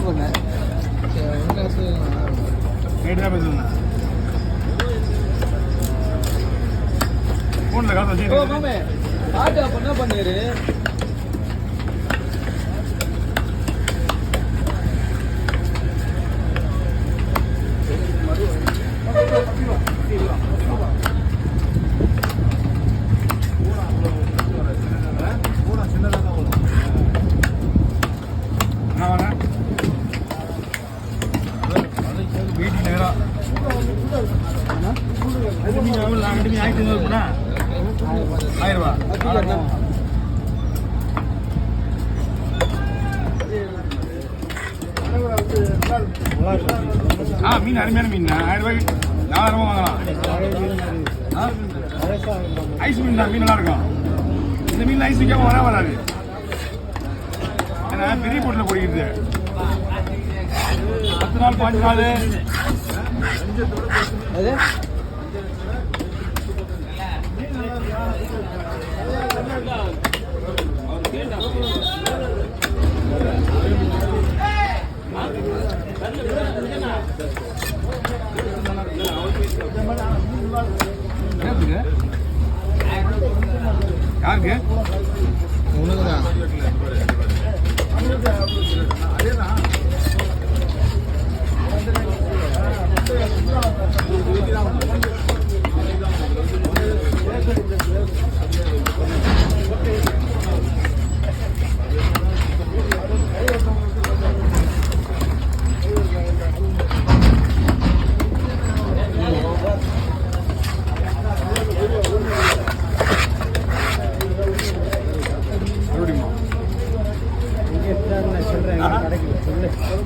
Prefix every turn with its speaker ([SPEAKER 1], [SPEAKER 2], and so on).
[SPEAKER 1] பண்ணேன்
[SPEAKER 2] ரேட்டு தான் பேசுங்க ஃபோனில் காசு வச்சு
[SPEAKER 1] மாமே பாட்டு அப்போ என்ன பண்ணிரு
[SPEAKER 2] வீட்டுக்கு நேரம் ஆயிரத்தி ஐநூறு போனா 1000 ரூபா மீன் அருமையான மீன் 1000 ரூபாய்க்கு 4000 ரூபா வாங்கலாம் ஐஸ் மீன் தான் மீன் நல்லா இருக்கும் இந்த மீன் ஐஸ் வைக்காம வராது ஏன்னா பெரிய போட்டில் போடுகிறது 10 நாள் 5 நாள் யாருக்கு
[SPEAKER 1] சொல்றேன்